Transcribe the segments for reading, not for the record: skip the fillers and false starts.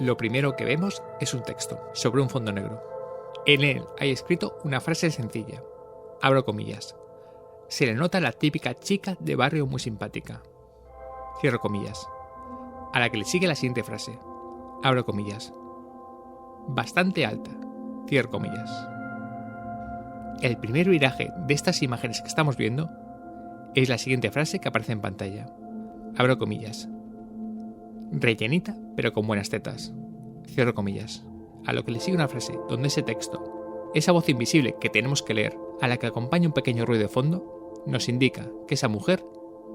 Lo primero que vemos es un texto sobre un fondo negro. En él hay escrito una frase sencilla. Abro comillas. Se le nota la típica chica de barrio muy simpática. Cierro comillas. A la que le sigue la siguiente frase. Abro comillas. Bastante alta. Cierro comillas. El primer viraje de estas imágenes que estamos viendo es la siguiente frase que aparece en pantalla. Abro comillas. Rellenita, pero con buenas tetas. Cierro comillas. A lo que le sigue una frase donde ese texto, esa voz invisible que tenemos que leer, a la que acompaña un pequeño ruido de fondo, nos indica que esa mujer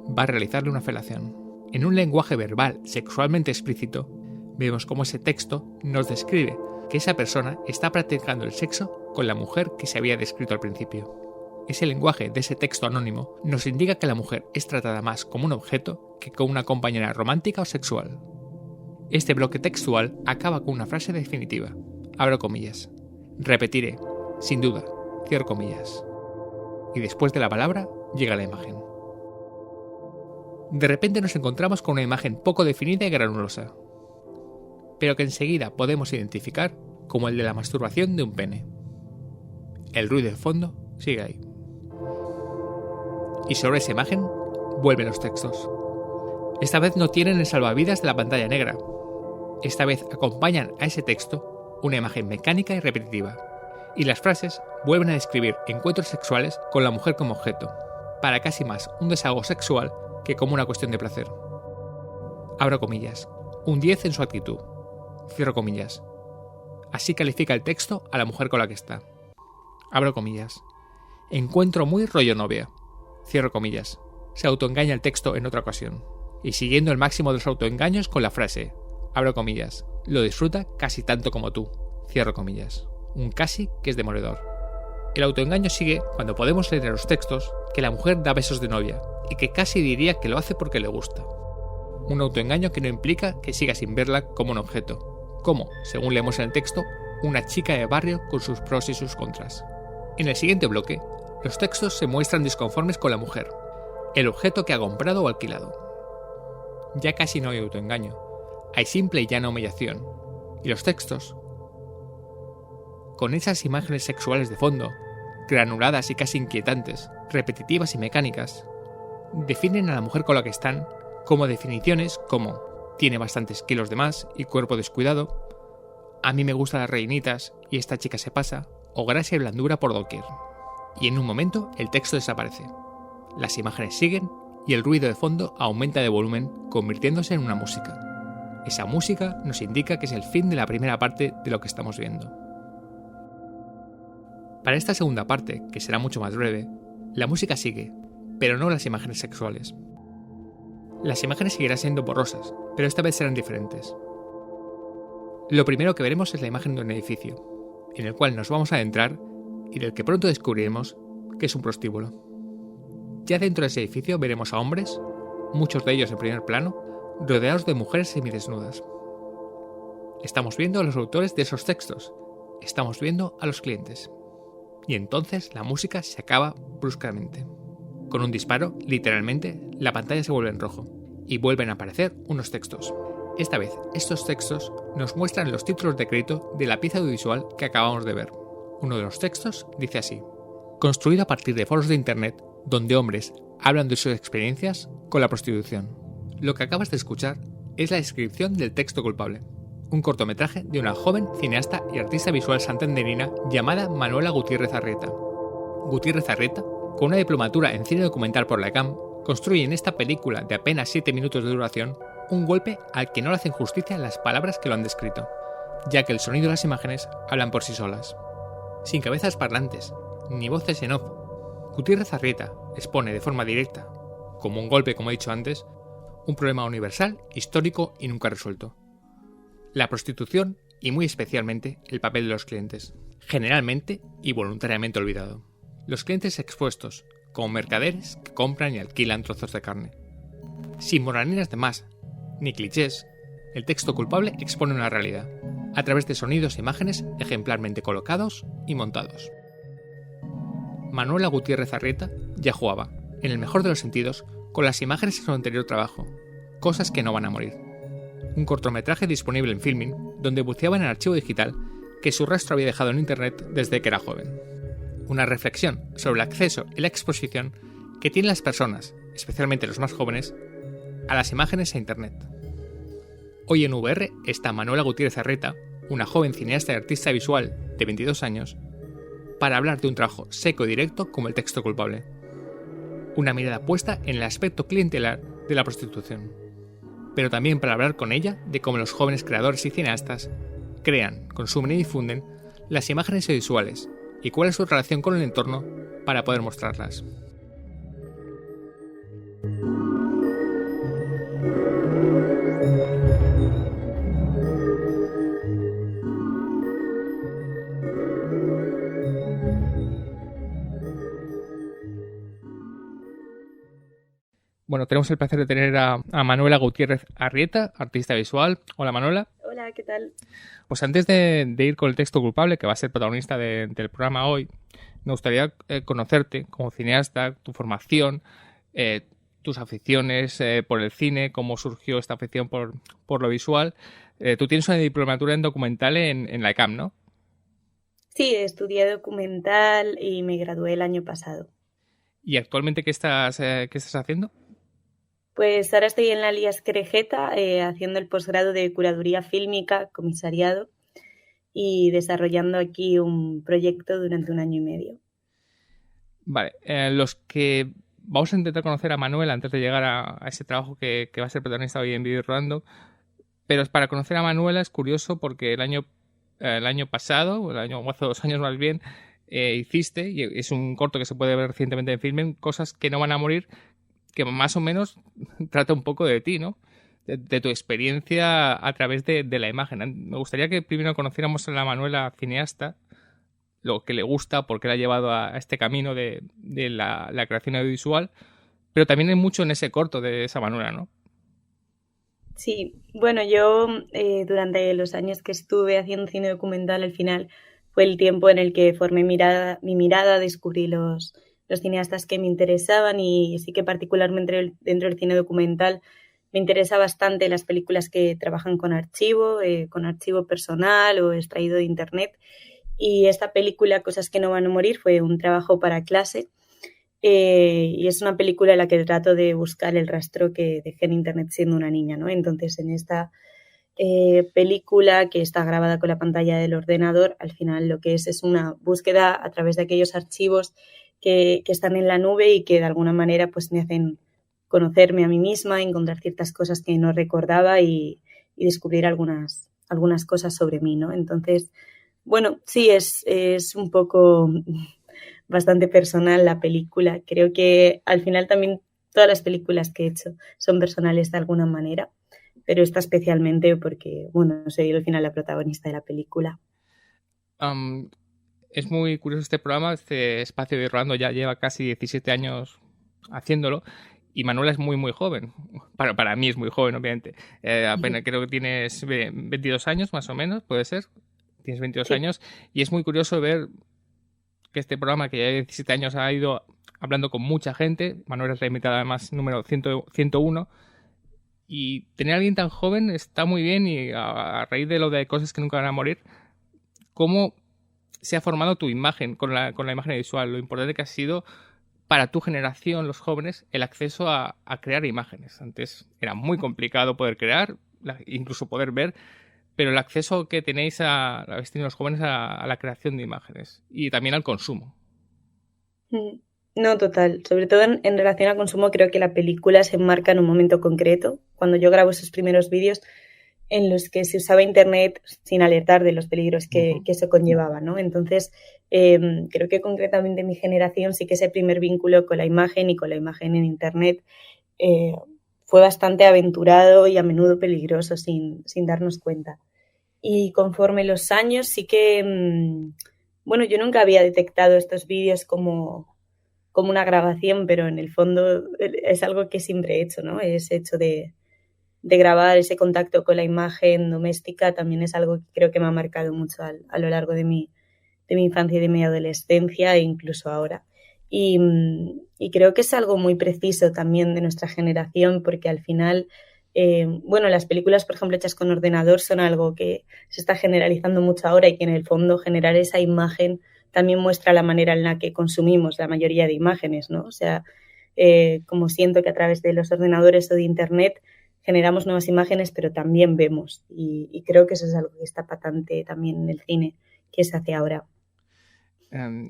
va a realizarle una felación. En un lenguaje verbal sexualmente explícito, vemos cómo ese texto nos describe que esa persona está practicando el sexo con la mujer que se había descrito al principio. Ese lenguaje de ese texto anónimo nos indica que la mujer es tratada más como un objeto que como una compañera romántica o sexual. Este bloque textual acaba con una frase definitiva. Abro comillas. Repetiré, sin duda, cierro comillas. Y después de la palabra llega la imagen. De repente nos encontramos con una imagen poco definida y granulosa, pero que enseguida podemos identificar como el de la masturbación de un pene. El ruido de fondo sigue ahí. Y sobre esa imagen vuelven los textos. Esta vez no tienen el salvavidas de la pantalla negra. Esta vez acompañan a ese texto una imagen mecánica y repetitiva, y las frases vuelven a describir encuentros sexuales con la mujer como objeto, para casi más un desahogo sexual que como una cuestión de placer. Abro comillas. Un 10 en su actitud. Cierro comillas. Así califica el texto a la mujer con la que está. Abro comillas. Encuentro muy rollo novia. Cierro comillas. Se autoengaña el texto en otra ocasión. Y siguiendo el máximo de los autoengaños con la frase. Abro comillas. Lo disfruta casi tanto como tú. Cierro comillas. Un casi que es demoledor. El autoengaño sigue cuando podemos leer en los textos que la mujer da besos de novia y que casi diría que lo hace porque le gusta. Un autoengaño que no implica que siga sin verla como un objeto, como, según leemos en el texto, una chica de barrio con sus pros y sus contras. En el siguiente bloque, los textos se muestran disconformes con la mujer, el objeto que ha comprado o alquilado. Ya casi no hay autoengaño, hay simple y llana humillación, y los textos, con esas imágenes sexuales de fondo, granuladas y casi inquietantes, repetitivas y mecánicas, definen a la mujer con la que están como definiciones como tiene bastantes kilos de más y cuerpo descuidado, a mí me gustan las reinitas y esta chica se pasa, o gracia y blandura por doquier. Y en un momento el texto desaparece. Las imágenes siguen y el ruido de fondo aumenta de volumen, convirtiéndose en una música. Esa música nos indica que es el fin de la primera parte de lo que estamos viendo. Para esta segunda parte, que será mucho más breve, la música sigue, pero no las imágenes sexuales. Las imágenes seguirán siendo borrosas, pero esta vez serán diferentes. Lo primero que veremos es la imagen de un edificio, en el cual nos vamos a adentrar y del que pronto descubriremos que es un prostíbulo. Ya dentro de ese edificio veremos a hombres, muchos de ellos en primer plano, rodeados de mujeres semidesnudas. Estamos viendo a los autores de esos textos, estamos viendo a los clientes. Y entonces la música se acaba bruscamente. Con un disparo, literalmente, la pantalla se vuelve en rojo y vuelven a aparecer unos textos. Esta vez, estos textos nos muestran los títulos de crédito de la pieza audiovisual que acabamos de ver. Uno de los textos dice así: construido a partir de foros de internet donde hombres hablan de sus experiencias con la prostitución. Lo que acabas de escuchar es la descripción del texto culpable. Un cortometraje de una joven cineasta y artista visual santanderina llamada Manuela Gutiérrez Arrieta. Gutiérrez Arrieta, con una diplomatura en cine documental por la ECAM, construye en esta película de apenas 7 minutos de duración un golpe al que no le hacen justicia las palabras que lo han descrito, ya que el sonido y las imágenes hablan por sí solas. Sin cabezas parlantes, ni voces en off, Gutiérrez Arrieta expone de forma directa, como un golpe como he dicho antes, un problema universal, histórico y nunca resuelto. La prostitución y muy especialmente el papel de los clientes, generalmente y voluntariamente olvidado. Los clientes expuestos, como mercaderes que compran y alquilan trozos de carne. Sin moralinas de más, ni clichés, el texto culpable expone una realidad, a través de sonidos e imágenes ejemplarmente colocados y montados. Manuela Gutiérrez Arrieta ya jugaba, en el mejor de los sentidos, con las imágenes de su anterior trabajo, Cosas que no van a morir. Un cortometraje disponible en Filmin, donde buceaba en el archivo digital que su rastro había dejado en Internet desde que era joven. Una reflexión sobre el acceso y la exposición que tienen las personas, especialmente los más jóvenes, a las imágenes e Internet. Hoy en VR está Manuela Gutiérrez Arrieta, una joven cineasta y artista visual de 22 años, para hablar de un trabajo seco y directo como El texto culpable. Una mirada puesta en el aspecto clientelar de la prostitución. Pero también para hablar con ella de cómo los jóvenes creadores y cineastas crean, consumen y difunden las imágenes visuales y cuál es su relación con el entorno para poder mostrarlas. Bueno, tenemos el placer de tener a Manuela Gutiérrez Arrieta, artista visual. Hola, Manuela. Hola, ¿qué tal? Pues antes de ir con El texto culpable, que va a ser protagonista del programa hoy, me gustaría conocerte como cineasta, tu formación, tus aficiones por el cine, cómo surgió esta afición por lo visual. Tú tienes una diplomatura en documental en la ECAM, ¿no? Sí, estudié documental y me gradué el año pasado. ¿Y actualmente qué estás haciendo? Pues ahora estoy en la Lías Querejeta haciendo el posgrado de curaduría fílmica, comisariado, y desarrollando aquí un proyecto durante 1 año y medio. Vale, vamos a intentar conocer a Manuel antes de llegar a ese trabajo que va a ser protagonista hoy en Video Rodando. Pero para conocer a Manuela es curioso porque el año pasado, o hace 2 años más bien, hiciste, y es un corto que se puede ver recientemente en Filmen, Cosas que no van a morir, que más o menos trata un poco de ti, ¿no? De tu experiencia a través de la imagen. Me gustaría que primero conociéramos a la Manuela cineasta, lo que le gusta, por qué la ha llevado a este camino de la creación audiovisual, pero también hay mucho en ese corto de esa Manuela, ¿no? Sí, bueno, yo durante los años que estuve haciendo cine documental, al final fue el tiempo en el que formé mi mirada, descubrí los cineastas que me interesaban y sí que particularmente dentro del cine documental me interesa bastante las películas que trabajan con archivo personal o extraído de internet. Y esta película, Cosas que no van a morir, fue un trabajo para clase y es una película en la que trato de buscar el rastro que dejé en internet siendo una niña, ¿no? Entonces, en esta película que está grabada con la pantalla del ordenador, al final lo que es una búsqueda a través de aquellos archivos que están en la nube y que de alguna manera pues me hacen conocerme a mí misma, encontrar ciertas cosas que no recordaba y descubrir algunas cosas sobre mí, ¿no? Entonces, bueno, sí, es un poco bastante personal la película. Creo que al final también todas las películas que he hecho son personales de alguna manera, pero esta especialmente porque, bueno, soy al final la protagonista de la película. Es muy curioso este programa, este espacio de Rolando ya lleva casi 17 años haciéndolo y Manuela es muy muy joven. Para mí es muy joven, obviamente. Apenas creo que tienes 22 años más o menos, puede ser. Tienes 22 años y es muy curioso ver que este programa que ya hay 17 años ha ido hablando con mucha gente. Manuela es la invitada además número 101 y tener a alguien tan joven está muy bien y a raíz de lo de Cosas que nunca van a morir, ¿cómo se ha formado tu imagen con la imagen visual? Lo importante que ha sido para tu generación, los jóvenes, el acceso a crear imágenes. Antes era muy complicado poder crear, incluso poder ver, pero el acceso que tenéis habéis tenido los jóvenes a la creación de imágenes y también al consumo. No, total. Sobre todo en relación al consumo, creo que la película se enmarca en un momento concreto. Cuando yo grabo esos primeros vídeos en los que se usaba internet sin alertar de los peligros que eso conllevaba, ¿no? Entonces, creo que concretamente mi generación sí que ese primer vínculo con la imagen y con la imagen en internet fue bastante aventurado y a menudo peligroso sin darnos cuenta. Y conforme los años sí que, bueno, yo nunca había detectado estos vídeos como una grabación, pero en el fondo es algo que siempre he hecho, ¿no? Ese hecho de grabar, ese contacto con la imagen doméstica también es algo que creo que me ha marcado mucho a lo largo de mi infancia y de mi adolescencia e incluso ahora. Y creo que es algo muy preciso también de nuestra generación porque al final Bueno, las películas, por ejemplo, hechas con ordenador son algo que se está generalizando mucho ahora y que en el fondo generar esa imagen también muestra la manera en la que consumimos la mayoría de imágenes, ¿no? O sea, como siento que a través de los ordenadores o de Internet generamos nuevas imágenes, pero también vemos. Y creo que eso es algo que está patente también en el cine que se hace ahora.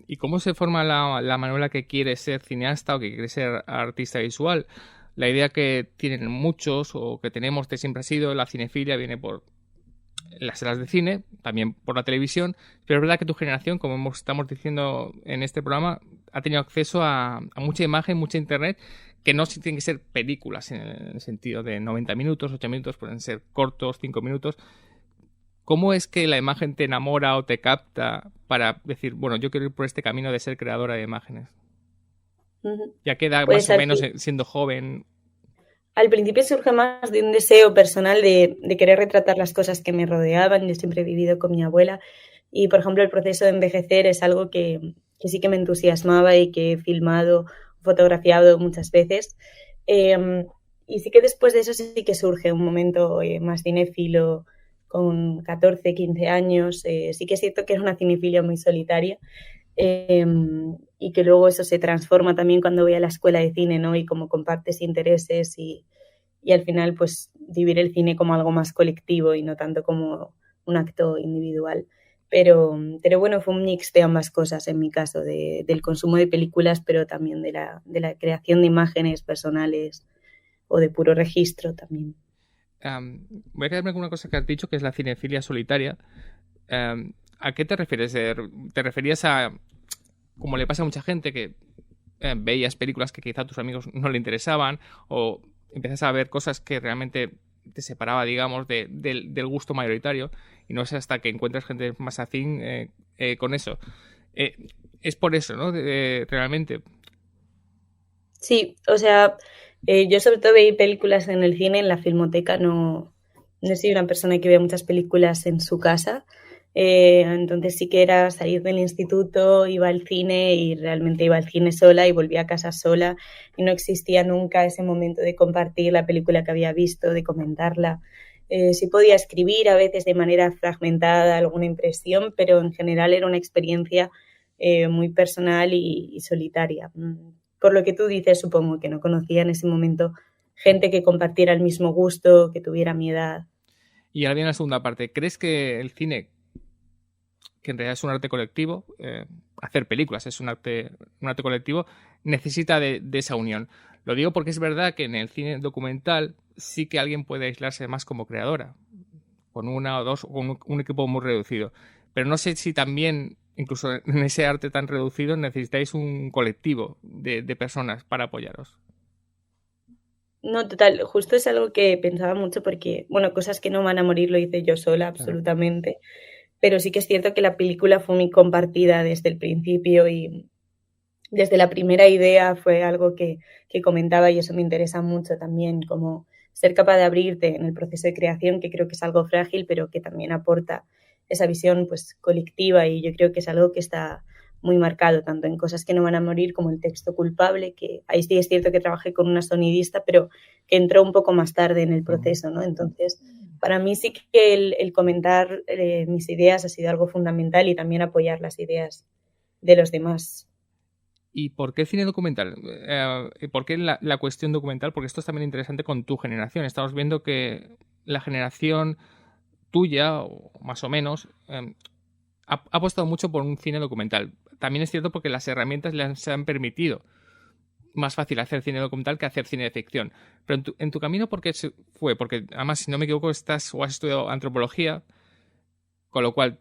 ¿Y cómo se forma la Manuela que quiere ser cineasta o que quiere ser artista visual? La idea que tienen muchos o que tenemos de siempre ha sido la cinefilia viene por las salas de cine, también por la televisión, pero es verdad que tu generación, como estamos diciendo en este programa, ha tenido acceso a mucha imagen, mucha internet, que no tienen que ser películas en el sentido de 90 minutos, 8 minutos, pueden ser cortos, 5 minutos. ¿Cómo es que la imagen te enamora o te capta para decir, bueno, yo quiero ir por este camino de ser creadora de imágenes? Ya queda Pues más o menos siendo joven. Al principio surge más de un deseo personal de querer retratar las cosas que me rodeaban. Yo siempre he vivido con mi abuela y, por ejemplo, el proceso de envejecer es algo que sí que me entusiasmaba y que he filmado, fotografiado muchas veces. Y sí que después de eso sí que surge un momento más cinéfilo con 14, 15 años. Sí que es cierto que era una cinefilia muy solitaria. Y que luego eso se transforma también cuando voy a la escuela de cine, ¿no? Y como compartes intereses y al final pues vivir el cine como algo más colectivo y no tanto como un acto individual. Pero bueno, fue un mix de ambas cosas en mi caso, del consumo de películas, pero también de la creación de imágenes personales o de puro registro también. Voy a quedarme con una cosa que has dicho, que es la cinefilia solitaria. ¿A qué te refieres? ¿Te referías a, como le pasa a mucha gente, que veías películas que quizá a tus amigos no le interesaban o empiezas a ver cosas que realmente te separaba, digamos, del gusto mayoritario y no sé hasta que encuentras gente más afín con eso? Es por eso, ¿no? Realmente. Sí, o sea, yo sobre todo veía películas en el cine, en la filmoteca, no soy una persona que ve muchas películas en su casa. Entonces sí que era salir del instituto, iba al cine y realmente iba al cine sola y volvía a casa sola y no existía nunca ese momento de compartir la película que había visto, de comentarla. Sí podía escribir a veces de manera fragmentada alguna impresión, pero en general era una experiencia muy personal y solitaria. Por lo que tú dices, supongo que no conocía en ese momento gente que compartiera el mismo gusto, que tuviera mi edad. Y ahora viene la segunda parte. ¿Crees que el cine, que en realidad es un arte colectivo, hacer películas es un arte colectivo, necesita de esa unión? Lo digo porque es verdad que en el cine documental sí que alguien puede aislarse más como creadora, con una o dos, o con un equipo muy reducido. Pero no sé si también, incluso en ese arte tan reducido, necesitáis un colectivo de personas para apoyaros. No, total, justo es algo que pensaba mucho porque, bueno, cosas que no van a morir lo hice yo sola, Claro. absolutamente. Pero sí que es cierto que la película fue muy compartida desde el principio y desde la primera idea fue algo que comentaba y eso me interesa mucho también, como ser capaz de abrirte en el proceso de creación, que creo que es algo frágil, pero que también aporta esa visión pues colectiva y yo creo que es algo que está muy marcado, tanto en Cosas que no van a morir como el Texto culpable, que ahí sí es cierto que trabajé con una sonidista, pero que entró un poco más tarde en el proceso, ¿no? Entonces, para mí sí que el comentar mis ideas ha sido algo fundamental y también apoyar las ideas de los demás. ¿Y por qué el cine documental? ¿Por qué la cuestión documental? Porque esto es también interesante con tu generación. Estamos viendo que la generación tuya, o más o menos, ha apostado mucho por un cine documental. También es cierto porque las herramientas se han permitido más fácil hacer cine documental que hacer cine de ficción. Pero en tu camino, ¿por qué fue? Porque además, si no me equivoco, estás o has estudiado antropología, con lo cual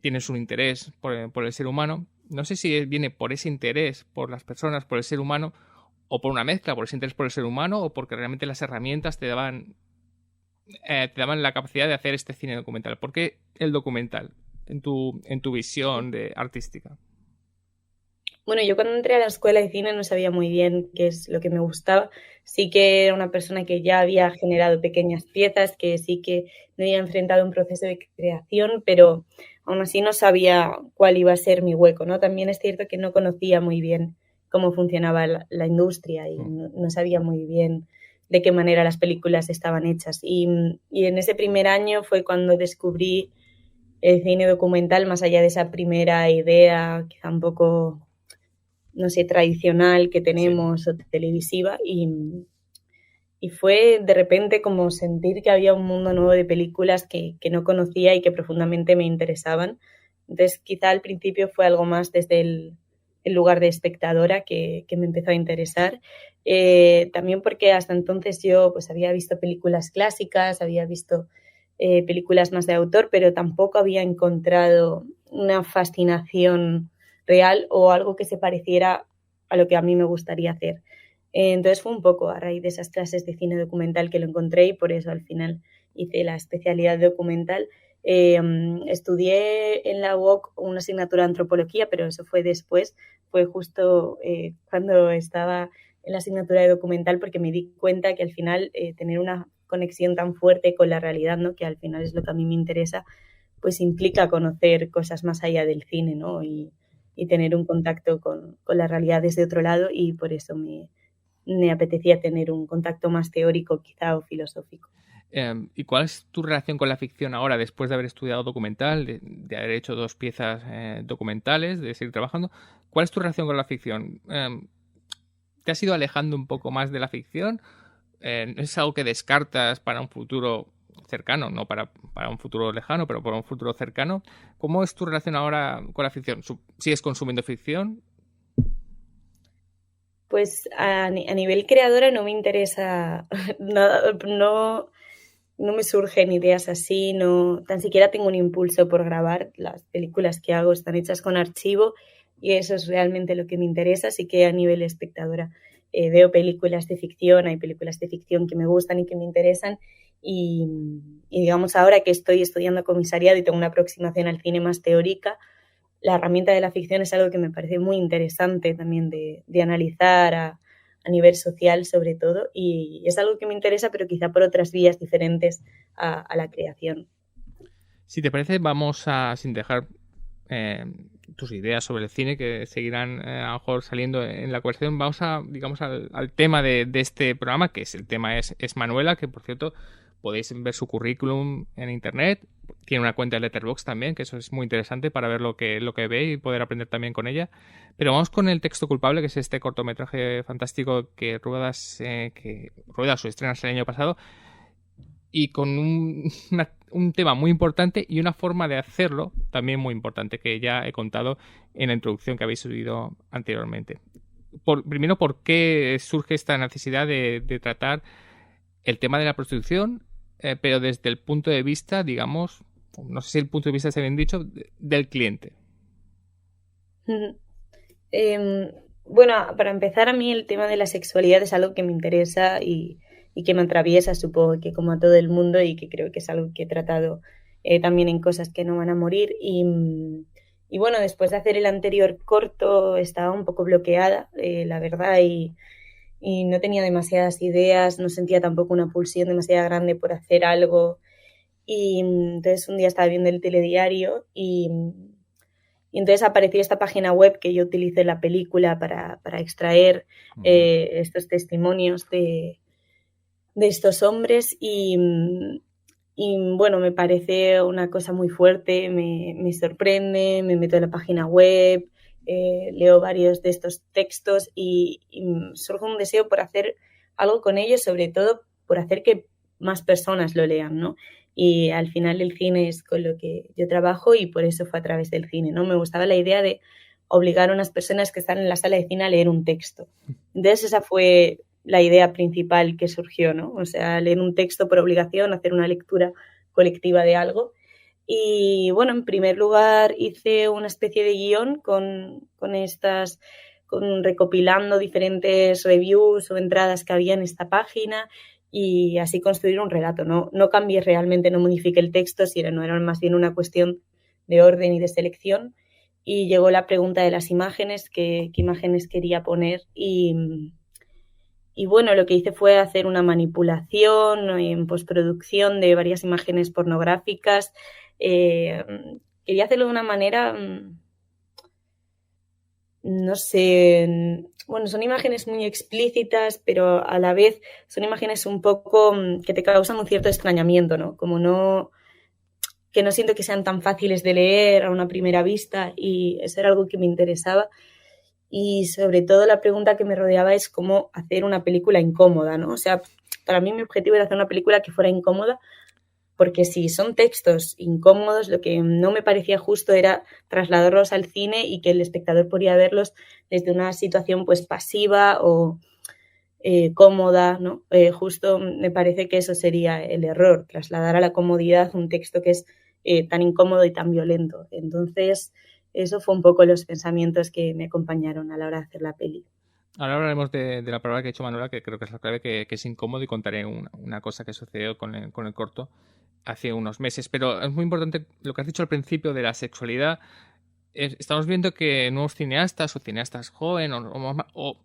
tienes un interés por el ser humano. No sé si viene por ese interés por las personas, por el ser humano, o por una mezcla, por ese interés por el ser humano, o porque realmente las herramientas te daban la capacidad de hacer este cine documental. ¿Por qué el documental en tu visión artística? Bueno, yo cuando entré a la escuela de cine no sabía muy bien qué es lo que me gustaba. Sí que era una persona que ya había generado pequeñas piezas, que sí que me había enfrentado a un proceso de creación, pero aún así no sabía cuál iba a ser mi hueco, ¿no? También es cierto que no conocía muy bien cómo funcionaba la industria y no sabía muy bien de qué manera las películas estaban hechas. Y en ese primer año fue cuando descubrí el cine documental, más allá de esa primera idea quizá un poco, no sé, tradicional que tenemos o televisiva, y fue de repente como sentir que había un mundo nuevo de películas que no conocía y que profundamente me interesaban. Entonces quizá al principio fue algo más desde el lugar de espectadora que me empezó a interesar. También porque hasta entonces yo pues había visto películas clásicas, había visto películas más de autor, pero tampoco había encontrado una fascinación real o algo que se pareciera a lo que a mí me gustaría hacer. Entonces fue un poco a raíz de esas clases de cine documental que lo encontré y por eso al final hice la especialidad de documental. Estudié en la UOC una asignatura de antropología, pero eso fue después, fue justo cuando estaba en la asignatura de documental, porque me di cuenta que al final tener una conexión tan fuerte con la realidad, ¿no? Que al final es lo que a mí me interesa, pues implica conocer cosas más allá del cine, ¿no? Y tener un contacto con la realidad desde otro lado, y por eso me apetecía tener un contacto más teórico quizá o filosófico. ¿Y cuál es tu relación con la ficción ahora, después de haber estudiado documental, de haber hecho 2 piezas documentales, de seguir trabajando? ¿Cuál es tu relación con la ficción? ¿Te has ido alejando un poco más de la ficción? ¿Es algo que descartas para un futuro cercano? No para un futuro lejano, pero para un futuro cercano. ¿Cómo es tu relación ahora con la ficción? ¿Sigues consumiendo ficción? Pues a nivel creadora no me interesa nada, no me surgen ideas así, no, tan siquiera tengo un impulso por grabar. Las películas que hago están hechas con archivo y eso es realmente lo que me interesa. Así que a nivel espectadora veo películas de ficción, hay películas de ficción que me gustan y que me interesan, y, y digamos ahora que estoy estudiando comisariado y tengo una aproximación al cine más teórica, la herramienta de la ficción es algo que me parece muy interesante también de analizar a nivel social sobre todo, y es algo que me interesa, pero quizá por otras vías diferentes a la creación. Si te parece, vamos a, sin dejar tus ideas sobre el cine, que seguirán a lo mejor saliendo en la conversación, vamos a, digamos, al tema de este programa, que es el tema es Manuela, que por cierto podéis ver su currículum en internet. Tiene una cuenta de Letterboxd también, que eso es muy interesante para ver lo que ve y poder aprender también con ella. Pero vamos con El texto culpable, que es este cortometraje fantástico que Ruedas o estrenas el año pasado, y con un tema muy importante y una forma de hacerlo también muy importante, que ya he contado en la introducción que habéis subido anteriormente. Primero, ¿por qué surge esta necesidad de tratar el tema de la prostitución, pero desde el punto de vista, digamos, no sé si el punto de vista está bien dicho, del cliente? Eh, bueno, para empezar, a mí el tema de la sexualidad es algo que me interesa y que me atraviesa, supongo que como a todo el mundo, y que creo que es algo que he tratado también en Cosas que no van a morir. Y bueno, después de hacer el anterior corto estaba un poco bloqueada, la verdad, y no tenía demasiadas ideas, no sentía tampoco una pulsión demasiado grande por hacer algo. Y entonces un día estaba viendo el telediario y entonces apareció esta página web que yo utilicé en la película para extraer estos testimonios de estos hombres, y bueno, me parece una cosa muy fuerte, me sorprende, me meto en la página web, leo varios de estos textos y surge un deseo por hacer algo con ellos, sobre todo por hacer que más personas lo lean, ¿no? Y al final el cine es con lo que yo trabajo y por eso fue a través del cine, ¿no? Me gustaba la idea de obligar a unas personas que están en la sala de cine a leer un texto. Entonces esa fue la idea principal que surgió, ¿no? O sea, leer un texto por obligación, hacer una lectura colectiva de algo. Y bueno, en primer lugar hice una especie de guión recopilando diferentes reviews o entradas que había en esta página, y así construir un relato. No cambié realmente, no modifiqué el texto, sino era más bien una cuestión de orden y de selección. Y llegó la pregunta de las imágenes, qué imágenes quería poner, y bueno, lo que hice fue hacer una manipulación en postproducción de varias imágenes pornográficas. Quería hacerlo de una manera, no sé, bueno, son imágenes muy explícitas, pero a la vez son imágenes un poco que te causan un cierto extrañamiento, ¿no? Como no, que no siento que sean tan fáciles de leer a una primera vista y eso era algo que me interesaba. Y sobre todo la pregunta que me rodeaba es cómo hacer una película incómoda, ¿no? O sea, para mí mi objetivo era hacer una película que fuera incómoda, porque si son textos incómodos, lo que no me parecía justo era trasladarlos al cine y que el espectador podría verlos desde una situación pues pasiva o cómoda, ¿no? Justo me parece que eso sería el error, trasladar a la comodidad un texto que es tan incómodo y tan violento. Entonces, eso fue un poco los pensamientos que me acompañaron a la hora de hacer la peli. Ahora hablaremos de la palabra que ha hecho Manuela, que creo que es la clave, que es incómodo, y contaré una cosa que sucedió con el corto hace unos meses. Pero es muy importante lo que has dicho al principio de la sexualidad. Estamos viendo que nuevos cineastas o cineastas jóvenes o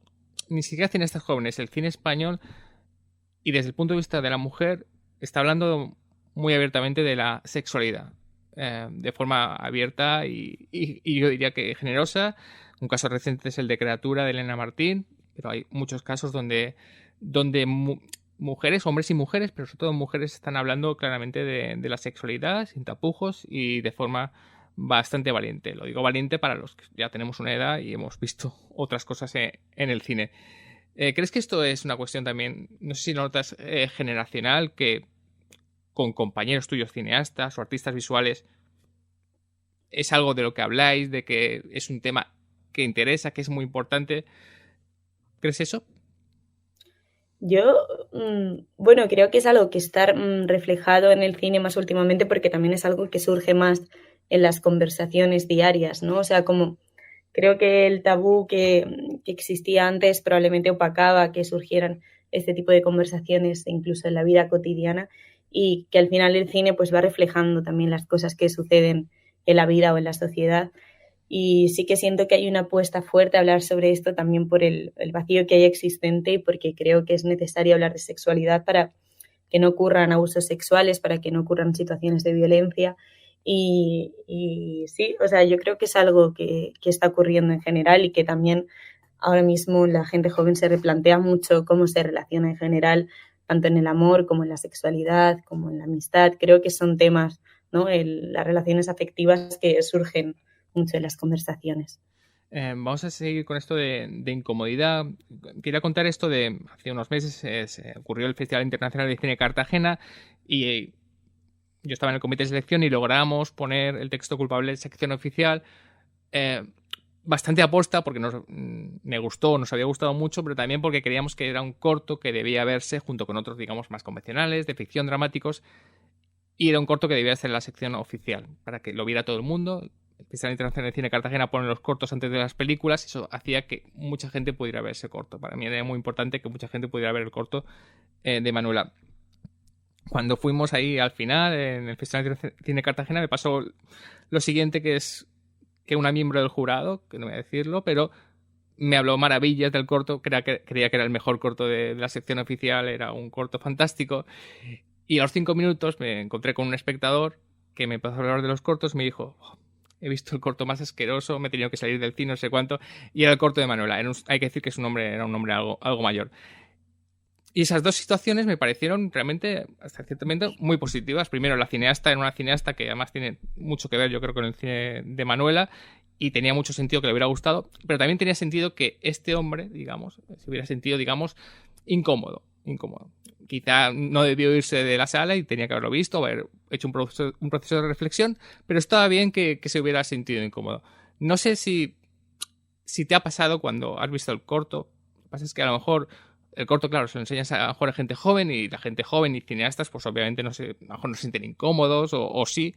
ni siquiera cineastas jóvenes, el cine español, y desde el punto de vista de la mujer, está hablando muy abiertamente de la sexualidad, de forma abierta y yo diría que generosa. Un caso reciente es el de Criatura de Elena Martín, pero hay muchos casos donde mujeres, hombres y mujeres, pero sobre todo mujeres, están hablando claramente de la sexualidad, sin tapujos y de forma bastante valiente. Lo digo valiente para los que ya tenemos una edad y hemos visto otras cosas en el cine. ¿Crees que esto es una cuestión también, no sé si notas, generacional, que con compañeros tuyos cineastas o artistas visuales es algo de lo que habláis, de que es un tema que interesa, que es muy importante? ¿Crees eso? Yo, bueno, creo que es algo que está reflejado en el cine más últimamente porque también es algo que surge más en las conversaciones diarias, ¿no? O sea, como creo que el tabú que existía antes probablemente opacaba que surgieran este tipo de conversaciones incluso en la vida cotidiana y que al final el cine pues va reflejando también las cosas que suceden en la vida o en la sociedad. Y sí que siento que hay una apuesta fuerte a hablar sobre esto también por el vacío que hay existente y porque creo que es necesario hablar de sexualidad para que no ocurran abusos sexuales, para que no ocurran situaciones de violencia. Y sí, o sea, yo creo que es algo que está ocurriendo en general y que también ahora mismo la gente joven se replantea mucho cómo se relaciona en general, tanto en el amor como en la sexualidad, como en la amistad. Creo que son temas, ¿no? Las relaciones afectivas que surgen mucho en las conversaciones. Vamos a seguir con esto de incomodidad. Quería contar esto de hace unos meses. Ocurrió el Festival Internacional de Cine de Cartagena y yo estaba en el comité de selección y logramos poner el texto culpable en sección oficial. Bastante aposta porque me gustó, nos había gustado mucho, pero también porque creíamos que era un corto que debía verse junto con otros, digamos, más convencionales, de ficción, dramáticos, y era un corto que debía ser la sección oficial, para que lo viera todo el mundo. El Festival Internacional de Cine de Cartagena pone los cortos antes de las películas y eso hacía que mucha gente pudiera ver ese corto. Para mí era muy importante que mucha gente pudiera ver el corto de Manuela. Cuando fuimos ahí al final, en el Festival de Cine de Cartagena, me pasó lo siguiente, que es que una miembro del jurado, que no voy a decirlo, pero me habló maravillas del corto, creía que era el mejor corto de la sección oficial, era un corto fantástico. Y a los 5 minutos me encontré con un espectador que me empezó a hablar de los cortos, me dijo: "Oh, he visto el corto más asqueroso, me he tenido que salir del cine, no sé cuánto", y era el corto de Manuela. Hay que decir que era un hombre algo mayor. Y esas dos situaciones me parecieron realmente, hasta cierto momento, muy positivas. Primero, la cineasta era una cineasta que además tiene mucho que ver, yo creo, con el cine de Manuela, y tenía mucho sentido que le hubiera gustado, pero también tenía sentido que este hombre, digamos, se hubiera sentido, digamos, incómodo. Quizá no debió irse de la sala y tenía que haberlo visto, haber hecho un proceso de reflexión, pero estaba bien que se hubiera sentido incómodo. No sé si te ha pasado cuando has visto el corto. Lo que pasa es que a lo mejor el corto, claro, se lo enseñas a lo mejor a gente joven, y la gente joven y cineastas, pues obviamente no sé, a lo mejor no se sienten incómodos o sí,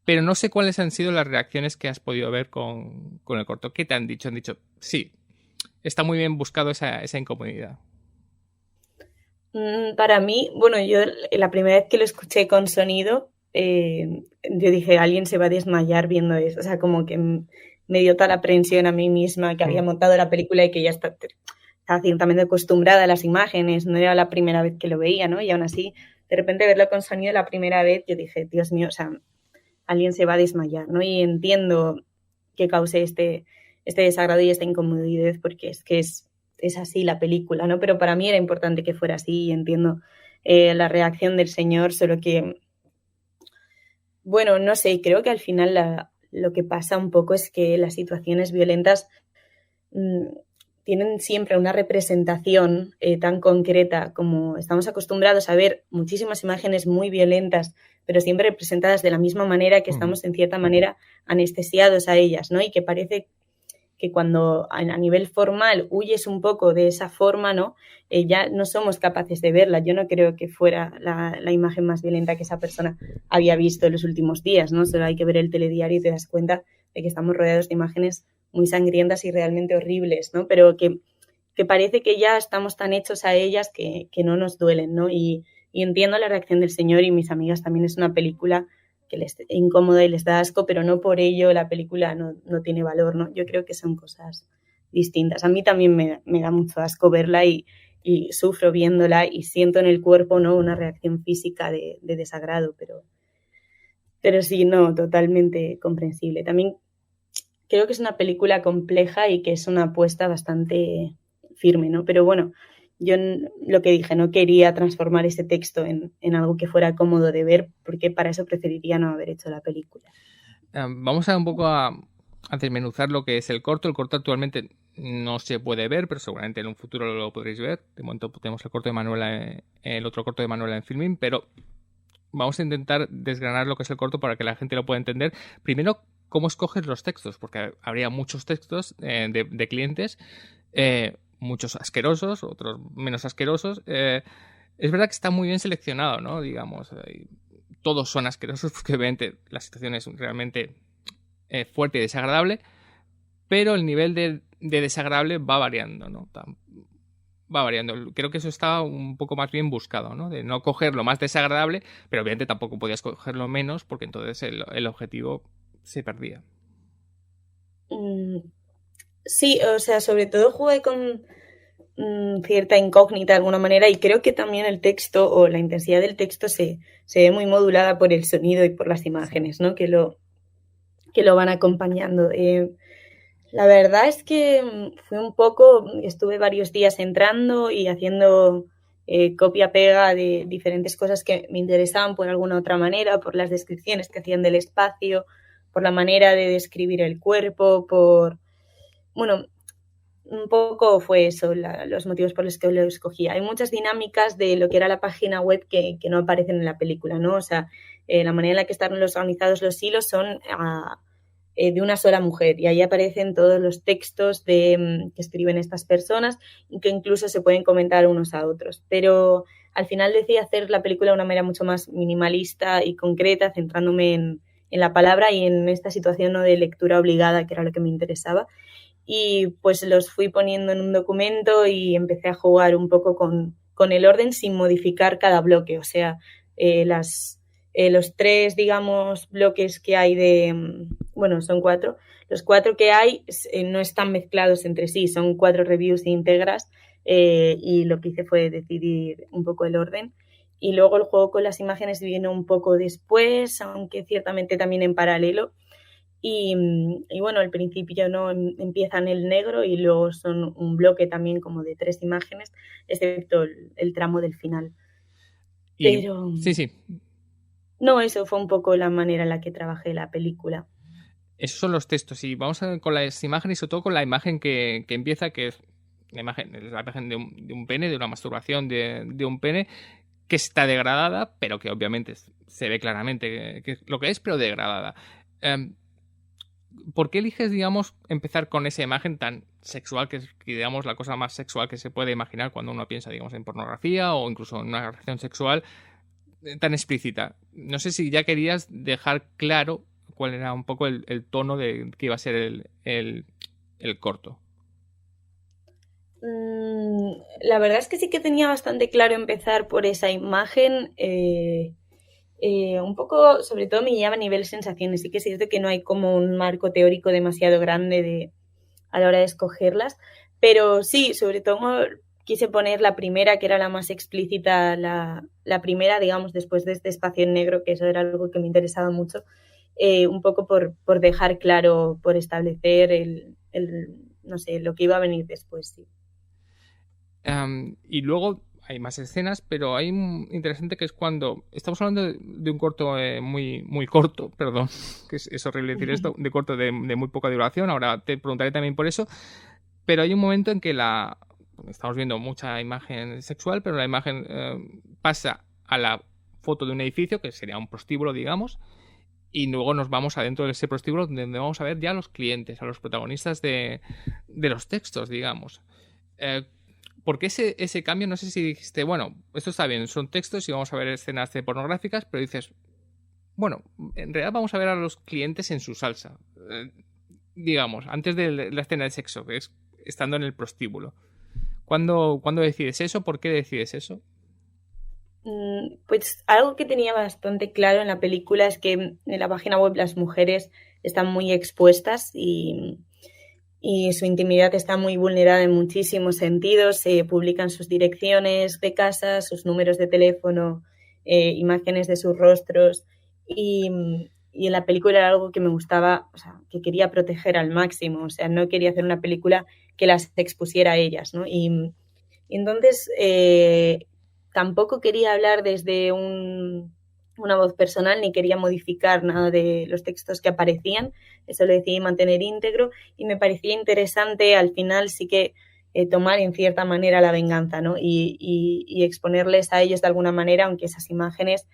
pero no sé cuáles han sido las reacciones que has podido ver con el corto. ¿Qué te han dicho? Han dicho: sí, está muy bien buscado esa incomodidad. Para mí, bueno, yo la primera vez que lo escuché con sonido, yo dije, alguien se va a desmayar viendo eso. O sea, como que me dio tal aprensión a mí misma que había montado la película y que ya estaba ciertamente acostumbrada a las imágenes, no era la primera vez que lo veía, ¿no? Y aún así, de repente verlo con sonido la primera vez, yo dije, Dios mío, o sea, alguien se va a desmayar, ¿no? Y entiendo que cause este desagrado y esta incomodidad, porque es que es así la película, ¿no? Pero para mí era importante que fuera así y entiendo la reacción del señor, solo que, bueno, no sé, creo que al final lo que pasa un poco es que las situaciones violentas mmm, tienen siempre una representación tan concreta como estamos acostumbrados a ver muchísimas imágenes muy violentas, pero siempre representadas de la misma manera que estamos en cierta manera anestesiados a ellas, ¿no? Y que parece que cuando a nivel formal huyes un poco de esa forma, ¿no? Ya no somos capaces de verla. Yo no creo que fuera la imagen más violenta que esa persona había visto en los últimos días, ¿no? Solo hay que ver el telediario y te das cuenta de que estamos rodeados de imágenes muy sangrientas y realmente horribles, ¿no? Pero que parece que ya estamos tan hechos a ellas que no nos duelen, ¿no? Y entiendo la reacción del señor y mis amigas también. Es una película que les es incómoda y les da asco, pero no por ello la película no tiene valor, ¿no? Yo creo que son cosas distintas. A mí también me da mucho asco verla y sufro viéndola y siento en el cuerpo, ¿no? Una reacción física de desagrado, pero sí, no, totalmente comprensible. También creo que es una película compleja y que es una apuesta bastante firme, ¿no? Pero bueno, yo lo que dije, no quería transformar ese texto en algo que fuera cómodo de ver, porque para eso preferiría no haber hecho la película. Vamos a un poco a desmenuzar lo que es el corto. El corto actualmente no se puede ver, pero seguramente en un futuro lo podréis ver. De momento tenemos el corto de Manuela, el otro corto de Manuela en Filmin, pero vamos a intentar desgranar lo que es el corto para que la gente lo pueda entender. Primero, cómo escoges los textos, porque habría muchos textos de clientes, muchos asquerosos, otros menos asquerosos. Es verdad que está muy bien seleccionado, ¿no? Digamos, todos son asquerosos porque obviamente la situación es realmente fuerte y desagradable, pero el nivel de desagradable va variando, ¿no? Va variando. Creo que eso está un poco más bien buscado, ¿no? De no coger lo más desagradable, pero obviamente tampoco podías cogerlo menos porque entonces el objetivo se perdía. Sí, o sea, sobre todo jugué con cierta incógnita de alguna manera y creo que también el texto o la intensidad del texto se ve muy modulada por el sonido y por las imágenes, ¿no? Que lo van acompañando. La verdad es que fue un poco, estuve varios días entrando y haciendo copia-pega de diferentes cosas que me interesaban por alguna otra manera, por las descripciones que hacían del espacio, por la manera de describir el cuerpo, bueno, un poco fue eso, los motivos por los que lo escogí. Hay muchas dinámicas de lo que era la página web que no aparecen en la película, ¿no? O sea, la manera en la que están organizados los hilos son de una sola mujer y ahí aparecen todos los textos que escriben estas personas y que incluso se pueden comentar unos a otros. Pero al final decidí hacer la película de una manera mucho más minimalista y concreta, centrándome en la palabra y en esta situación, ¿no?, de lectura obligada, que era lo que me interesaba. Y pues los fui poniendo en un documento y empecé a jugar un poco con el orden sin modificar cada bloque. O sea, los tres, digamos, bloques que hay bueno, son 4. Los 4 que hay no están mezclados entre sí, son 4 reviews íntegras y lo que hice fue decidir un poco el orden. Y luego el juego con las imágenes vino un poco después, aunque ciertamente también en paralelo. Y bueno, al principio no empieza en el negro y luego son un bloque también como de 3 imágenes, excepto el tramo del final. Pero sí. No, eso fue un poco la manera en la que trabajé la película. Esos son los textos y vamos a ver con las imágenes y sobre todo con la imagen que empieza, que es la imagen de un pene, de una masturbación de un pene que está degradada, pero que obviamente se ve claramente que lo que es, pero degradada. ¿Por qué eliges, digamos, empezar con esa imagen tan sexual, que es, digamos, la cosa más sexual que se puede imaginar cuando uno piensa, digamos, en pornografía o incluso en una relación sexual tan explícita? No sé si ya querías dejar claro cuál era un poco el tono de que iba a ser el corto. La verdad es que sí que tenía bastante claro empezar por esa imagen. Un poco, sobre todo me lleva a nivel sensaciones. Sí que es cierto que no hay como un marco teórico demasiado grande a la hora de escogerlas, pero sí, sobre todo quise poner la primera, que era la más explícita, la primera, digamos, después de este espacio en negro, que eso era algo que me interesaba mucho, un poco por dejar claro, por establecer no sé, lo que iba a venir después, sí. Y luego hay más escenas, pero hay un interesante que es cuando estamos hablando de un corto muy, muy corto, perdón, que es horrible decir esto, de corto de muy poca duración. Ahora te preguntaré también por eso, pero hay un momento en que estamos viendo mucha imagen sexual, pero la imagen pasa a la foto de un edificio, que sería un prostíbulo, digamos, y luego nos vamos adentro de ese prostíbulo donde vamos a ver ya a los clientes, a los protagonistas de los textos, digamos. ¿Por qué ese cambio? No sé si dijiste, bueno, esto está bien, son textos y vamos a ver escenas de pornográficas, pero dices, bueno, en realidad vamos a ver a los clientes en su salsa. Digamos, antes de la escena de sexo, que es estando en el prostíbulo. ¿Cuándo decides eso? ¿Por qué decides eso? Pues algo que tenía bastante claro en la película es que en la página web las mujeres están muy expuestas y su intimidad está muy vulnerada en muchísimos sentidos. Se publican sus direcciones de casa, sus números de teléfono, imágenes de sus rostros y en la película era algo que me gustaba, o sea, que quería proteger al máximo. O sea, no quería hacer una película que las expusiera a ellas, ¿no? Y entonces tampoco quería hablar desde una voz personal ni quería modificar nada de los textos que aparecían. Eso lo decidí mantener íntegro y me parecía interesante al final sí que tomar en cierta manera la venganza, ¿no? Y exponerles a ellos de alguna manera, aunque esas imágenes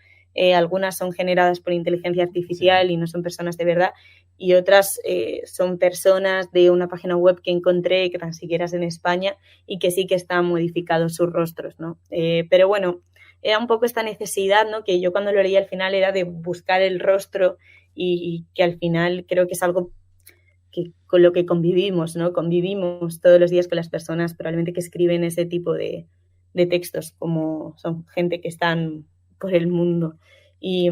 algunas son generadas por inteligencia artificial Sí. y no son personas de verdad, y otras son personas de una página web que encontré, que tan siquiera es en España, y que sí que están modificados sus rostros, ¿no? Pero bueno, era un poco esta necesidad, ¿no? Que yo cuando lo leí al final era de buscar el rostro y que al final creo que es algo que, con lo que convivimos, ¿no? Convivimos todos los días con las personas probablemente que escriben ese tipo de textos, como son gente que están por el mundo. Y,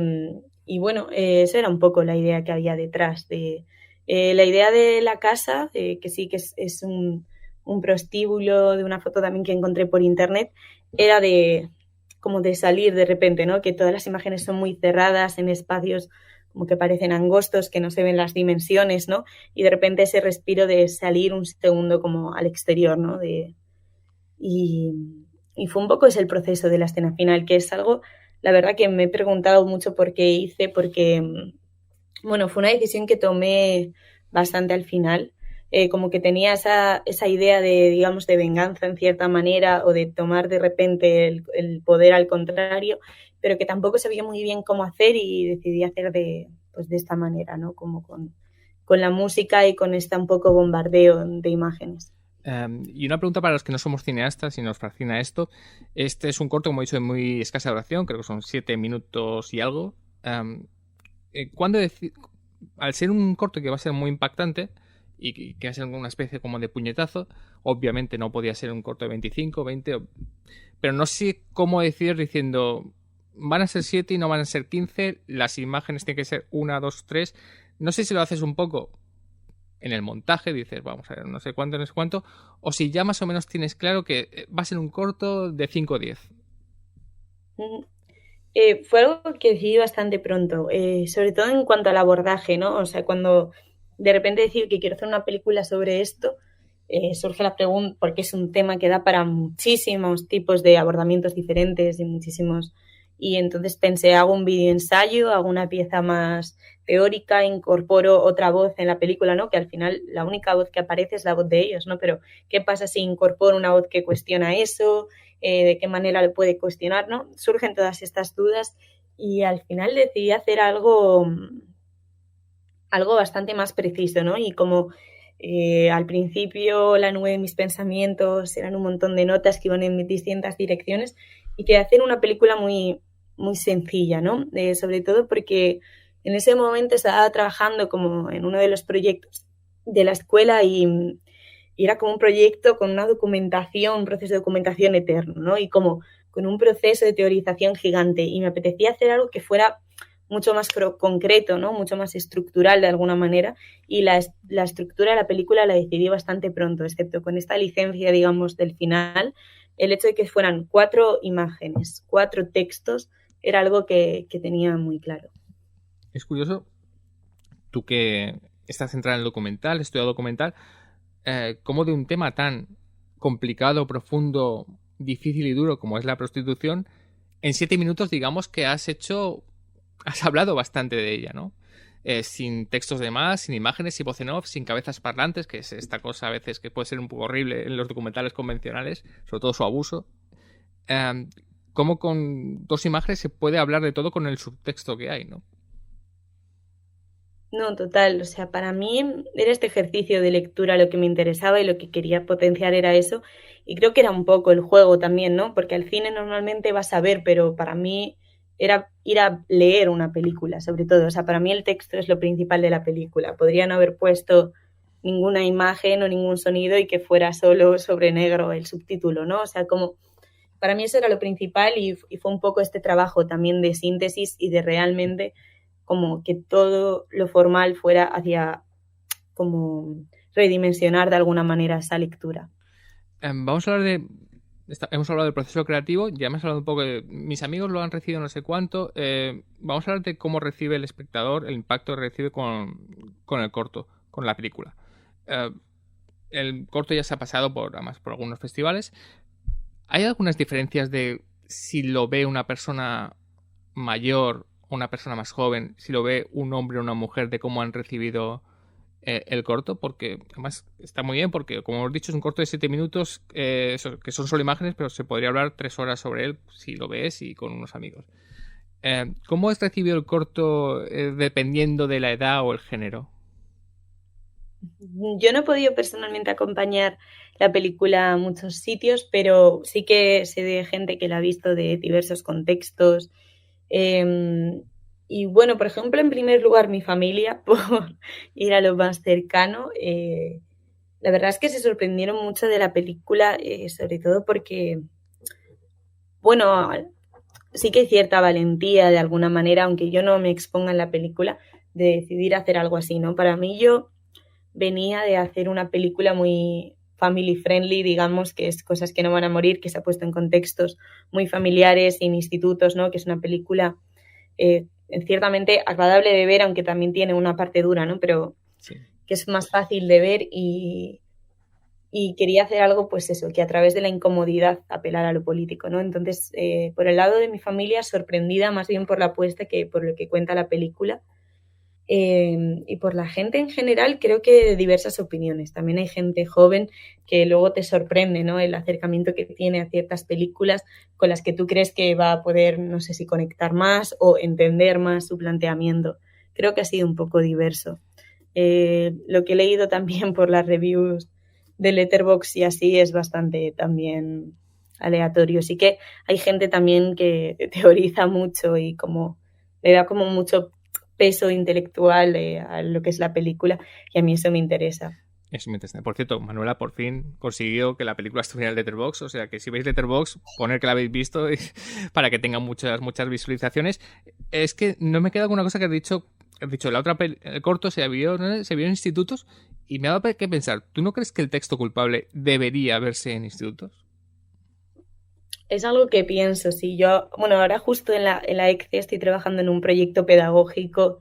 y bueno, eso era un poco la idea que había detrás de la idea de la casa, que sí que es un prostíbulo de una foto también que encontré por internet, era de como de salir de repente, ¿no? Que todas las imágenes son muy cerradas en espacios como que parecen angostos, que no se ven las dimensiones, ¿no? Y de repente ese respiro de salir un segundo como al exterior, ¿no? Y, y fue un poco ese el proceso de la escena final, que es algo, la verdad que me he preguntado mucho por qué hice, porque, bueno, fue una decisión que tomé bastante al final. Como que tenía esa idea de, digamos, de venganza en cierta manera o de tomar de repente el poder al contrario, pero que tampoco sabía muy bien cómo hacer y decidí hacer pues de esta manera, ¿no? Como con la música y con este un poco bombardeo de imágenes. Y una pregunta para los que no somos cineastas y nos fascina esto. Este es un corto, como he dicho, de muy escasa duración, creo que son 7 minutos y algo. ¿Cuándo al ser un corto que va a ser muy impactante y que va a ser una especie como de puñetazo, obviamente no podía ser un corto de 25, 20, pero no sé cómo decir diciendo van a ser 7 y no van a ser 15, las imágenes tienen que ser 1, 2, 3. No sé si lo haces un poco en el montaje, dices, vamos a ver, no sé cuánto, no sé cuánto, o si ya más o menos tienes claro que va a ser un corto de 5 o 10. Fue algo que decidí bastante pronto, sobre todo en cuanto al abordaje, ¿no? O sea, cuando de repente decir que quiero hacer una película sobre esto, surge la pregunta, porque es un tema que da para muchísimos tipos de abordamientos diferentes y muchísimos. Y entonces pensé, hago un vídeo ensayo, hago una pieza más teórica, incorporo otra voz en la película, ¿no? Que al final la única voz que aparece es la voz de ellos, ¿no? Pero ¿qué pasa si incorporo una voz que cuestiona eso? De qué manera lo puede cuestionar, ¿no? Surgen todas estas dudas y al final decidí hacer algo bastante más preciso, ¿no? Y como al principio la nube de mis pensamientos eran un montón de notas que iban en distintas direcciones y quería hacer una película muy, muy sencilla, ¿no? Sobre todo porque en ese momento estaba trabajando como en uno de los proyectos de la escuela y era como un proyecto con una documentación, un proceso de documentación eterno, ¿no? Y como con un proceso de teorización gigante. Y me apetecía hacer algo que fuera mucho más concreto, ¿no? Mucho más estructural de alguna manera. Y la estructura de la película la decidí bastante pronto, excepto con esta licencia, digamos, del final. El hecho de que fueran 4 imágenes, 4 textos, era algo que tenía muy claro. Es curioso, tú que estás centrada en el documental, estudiado documental, cómo de un tema tan complicado, profundo, difícil y duro como es la prostitución, en 7 minutos digamos que has hablado bastante de ella, ¿no? Sin textos de más, sin imágenes, sin voz en off, sin cabezas parlantes, que es esta cosa a veces que puede ser un poco horrible en los documentales convencionales, sobre todo su abuso. Cómo con 2 imágenes se puede hablar de todo con el subtexto que hay, ¿no? No, total. O sea, para mí era este ejercicio de lectura lo que me interesaba y lo que quería potenciar era eso. Y creo que era un poco el juego también, ¿no? Porque al cine normalmente vas a ver, pero para mí era ir a leer una película, sobre todo. O sea, para mí el texto es lo principal de la película. Podrían haber puesto ninguna imagen o ningún sonido y que fuera solo sobre negro el subtítulo, ¿no? O sea, como para mí eso era lo principal y fue un poco este trabajo también de síntesis y de realmente como que todo lo formal fuera hacia como redimensionar de alguna manera esa lectura. Vamos a hablar de... Hemos hablado del proceso creativo, ya hemos hablado un poco de... Mis amigos lo han recibido no sé cuánto. Vamos a hablar de cómo recibe el espectador, el impacto que recibe con el corto, con la película. El corto ya se ha pasado además por algunos festivales. ¿Hay algunas diferencias de si lo ve una persona mayor o una persona más joven, si lo ve un hombre o una mujer, de cómo han recibido el corto? Porque además está muy bien, porque como hemos dicho es un corto de 7 minutos, que son solo imágenes, pero se podría hablar 3 horas sobre él si lo ves y con unos amigos. ¿Cómo has recibido el corto dependiendo de la edad o el género? Yo no he podido personalmente acompañar la película a muchos sitios, pero sí que sé de gente que la ha visto de diversos contextos. Y bueno, por ejemplo, en primer lugar, mi familia, por ir a lo más cercano, la verdad es que se sorprendieron mucho de la película, sobre todo porque, bueno, sí que hay cierta valentía de alguna manera, aunque yo no me exponga en la película, de decidir hacer algo así, ¿no? Para mí yo venía de hacer una película muy family friendly, digamos, que es Cosas que no van a morir, que se ha puesto en contextos muy familiares y en institutos, ¿no? Que es una película ciertamente agradable de ver, aunque también tiene una parte dura, ¿no? Pero sí, que es más fácil de ver y quería hacer algo, pues eso, que a través de la incomodidad apelar a lo político, ¿no? Entonces, por el lado de mi familia, sorprendida más bien por la apuesta que por lo que cuenta la película. Y por la gente en general creo que de diversas opiniones. También hay gente joven que luego te sorprende, ¿no? El acercamiento que tiene a ciertas películas con las que tú crees que va a poder, no sé si conectar más o entender más su planteamiento. Creo que ha sido un poco diverso. Lo que he leído también por las reviews de Letterboxd y así es bastante también aleatorio. Sí que hay gente también que teoriza mucho y como le da como mucho peso intelectual a lo que es la película y a mí eso me interesa. Eso me interesa. Por cierto, Manuela por fin consiguió que la película estuviera en Letterboxd, o sea que si veis Letterboxd, poner que la habéis visto para que tenga muchas visualizaciones. Es que no me queda con una cosa que has dicho la otra el corto se vio en institutos y me ha dado que pensar, ¿tú no crees que el texto culpable debería verse en institutos? Es algo que pienso, sí. Yo, bueno, ahora justo en la ECCE estoy trabajando en un proyecto pedagógico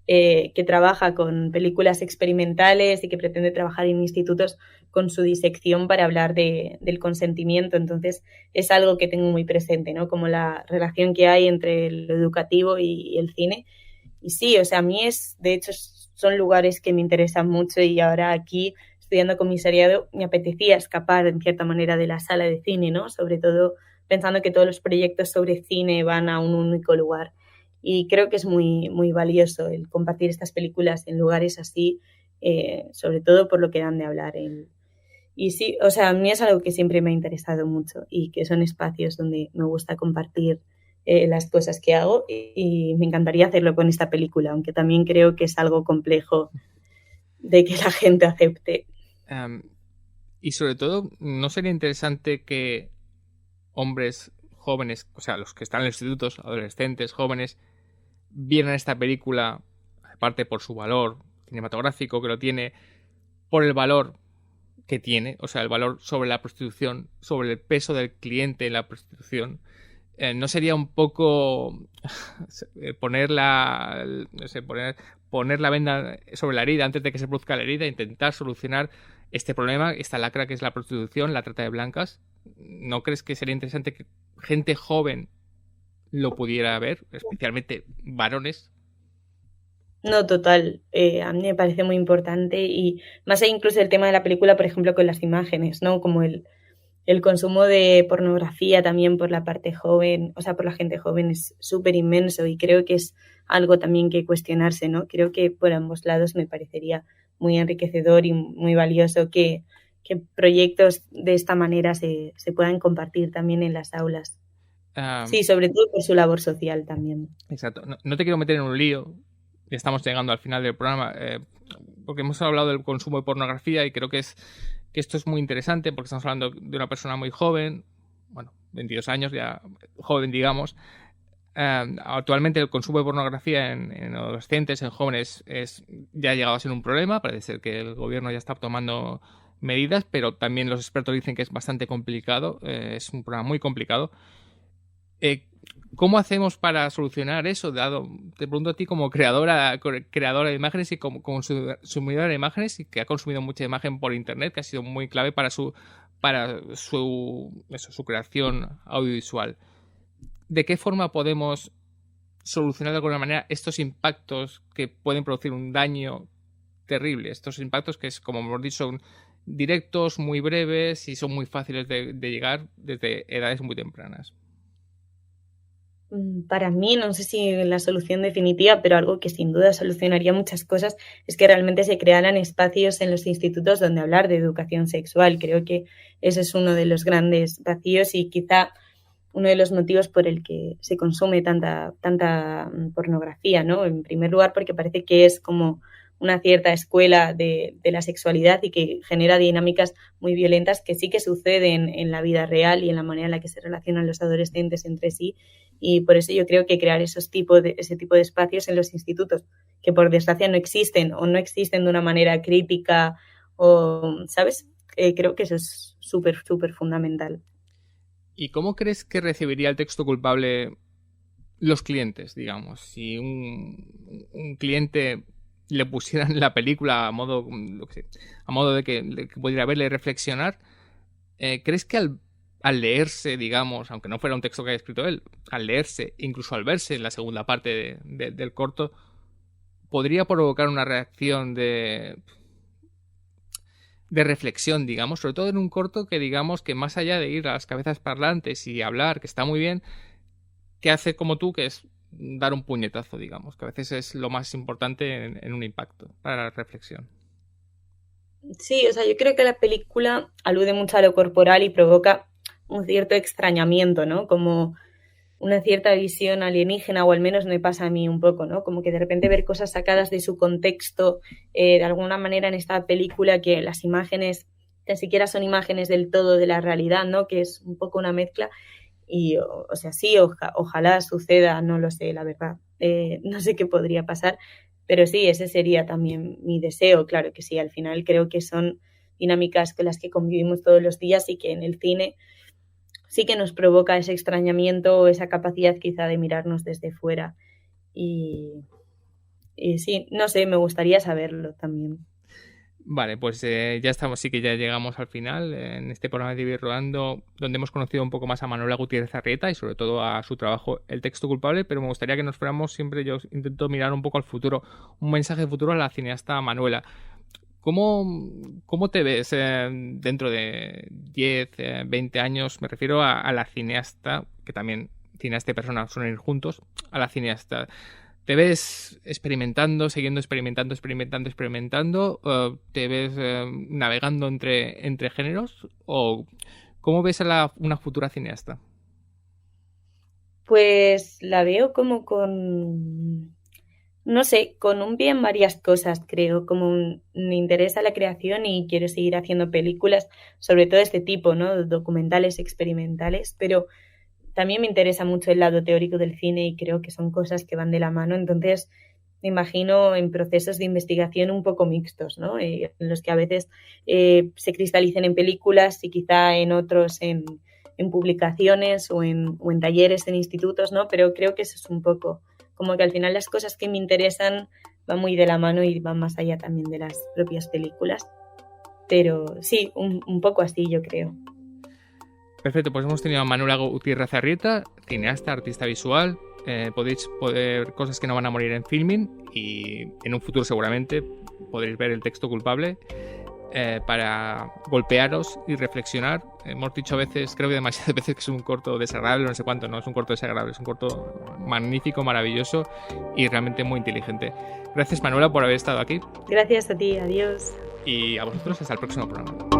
que trabaja con películas experimentales y que pretende trabajar en institutos con su disección para hablar del consentimiento. Entonces, es algo que tengo muy presente, ¿no? Como la relación que hay entre lo educativo y el cine. Y sí, o sea, a mí de hecho, son lugares que me interesan mucho y ahora aquí, estudiando comisariado, me apetecía escapar en cierta manera de la sala de cine, ¿no? Sobre todo pensando que todos los proyectos sobre cine van a un único lugar. Y creo que es muy, muy valioso el compartir estas películas en lugares así, sobre todo por lo que dan de hablar. Y sí, o sea, a mí es algo que siempre me ha interesado mucho y que son espacios donde me gusta compartir las cosas que hago y me encantaría hacerlo con esta película, aunque también creo que es algo complejo de que la gente acepte. Y sobre todo, ¿no sería interesante que hombres jóvenes, o sea, los que están en los institutos, adolescentes, jóvenes, vieran esta película, aparte por su valor cinematográfico que lo tiene, por el valor que tiene, o sea, el valor sobre la prostitución, sobre el peso del cliente en la prostitución? ¿No sería un poco poner la venda sobre la herida antes de que se produzca la herida, intentar solucionar este problema, esta lacra que es la prostitución, la trata de blancas. ¿No crees que sería interesante que gente joven lo pudiera ver, especialmente varones? No, total. A mí me parece muy importante y más allá incluso el tema de la película, por ejemplo, con las imágenes, ¿no? Como el consumo de pornografía también por la parte joven, o sea, por la gente joven es súper inmenso y creo que es algo también que cuestionarse, ¿no? Creo que por ambos lados me parecería muy enriquecedor y muy valioso que proyectos de esta manera se puedan compartir también en las aulas. Sí, sobre todo por su labor social también. Exacto. No te quiero meter en un lío. Estamos llegando al final del programa porque hemos hablado del consumo de pornografía y creo que esto es muy interesante porque estamos hablando de una persona muy joven, bueno, 22 años, ya joven, digamos. Actualmente el consumo de pornografía en adolescentes, en jóvenes, ya ha llegado a ser un problema. Parece ser que el gobierno ya está tomando medidas, pero también los expertos dicen que es bastante complicado, es un problema muy complicado. ¿Cómo hacemos para solucionar eso? Te pregunto a ti como creadora de imágenes y como consumidora de imágenes y que ha consumido mucha imagen por internet, que ha sido muy clave para su creación audiovisual. ¿De qué forma podemos solucionar de alguna manera estos impactos que pueden producir un daño terrible? Estos impactos que, como hemos dicho, son directos, muy breves y son muy fáciles de llegar desde edades muy tempranas. Para mí, no sé si la solución definitiva, pero algo que sin duda solucionaría muchas cosas es que realmente se crearan espacios en los institutos donde hablar de educación sexual. Creo que ese es uno de los grandes vacíos y quizá uno de los motivos por el que se consume tanta pornografía, ¿no? En primer lugar, porque parece que es como una cierta escuela de la sexualidad y que genera dinámicas muy violentas que sí que suceden en la vida real y en la manera en la que se relacionan los adolescentes entre sí. Y por eso yo creo que crear ese tipo de espacios en los institutos, que por desgracia no existen o no existen de una manera crítica, o, ¿sabes? Creo que eso es súper, súper fundamental. ¿Y cómo crees que recibiría el texto culpable los clientes, digamos? Si un cliente le pusieran la película a modo de que pudiera verla y reflexionar, ¿crees que al leerse, digamos, aunque no fuera un texto que haya escrito él, al leerse, incluso al verse en la segunda parte del corto, podría provocar una reacción de reflexión, digamos, sobre todo en un corto que digamos que más allá de ir a las cabezas parlantes y hablar, que está muy bien, que hace como tú, que es dar un puñetazo, digamos, que a veces es lo más importante en un impacto para la reflexión? Sí, o sea, yo creo que la película alude mucho a lo corporal y provoca un cierto extrañamiento, ¿no? Como una cierta visión alienígena, o al menos me pasa a mí un poco, ¿no? Como que de repente ver cosas sacadas de su contexto, de alguna manera en esta película que las imágenes ni siquiera son imágenes del todo de la realidad, ¿no? Que es un poco una mezcla y, o sea, sí, ojalá suceda, no lo sé, la verdad. No sé qué podría pasar, pero sí, ese sería también mi deseo, claro que sí, al final creo que son dinámicas con las que convivimos todos los días y que en el cine sí que nos provoca ese extrañamiento o esa capacidad quizá de mirarnos desde fuera. Y sí, no sé, me gustaría saberlo también. Vale, pues ya estamos, sí que ya llegamos al final en este programa de Vivir Rodando, donde hemos conocido un poco más a Manuela Gutiérrez Arrieta y sobre todo a su trabajo El texto culpable, pero me gustaría que nos fuéramos siempre, yo intento mirar un poco al futuro, un mensaje futuro a la cineasta Manuela. ¿Cómo te ves dentro de 10, 20 años? Me refiero a la cineasta, que también cineasta y persona suelen ir juntos, a la cineasta. ¿Te ves experimentando, siguiendo experimentando? ¿Te ves navegando entre géneros? ¿O cómo ves a una futura cineasta? Pues la veo como con, no sé, con un pie en varias cosas, creo, como me interesa la creación y quiero seguir haciendo películas, sobre todo este tipo, ¿no? Documentales, experimentales, pero también me interesa mucho el lado teórico del cine y creo que son cosas que van de la mano, entonces me imagino en procesos de investigación un poco mixtos, ¿no? En los que a veces se cristalicen en películas y quizá en otros en publicaciones o en talleres en institutos, ¿no? Pero creo que eso es un poco como que al final las cosas que me interesan van muy de la mano y van más allá también de las propias películas. pero sí, un poco así, yo creo. Perfecto, pues hemos tenido a Manuela Gutiérrez Arrieta, cineasta, artista visual. Podéis ver cosas que no van a morir en Filmin, y en un futuro seguramente podréis ver El texto culpable, para golpearos y reflexionar. Hemos dicho a veces, creo que demasiadas veces, que es un corto desagradable, no sé cuánto. No es un corto desagradable, es un corto magnífico, maravilloso y realmente muy inteligente. Gracias, Manuela, por haber estado aquí. Gracias a ti, adiós. Y a vosotros, hasta el próximo programa.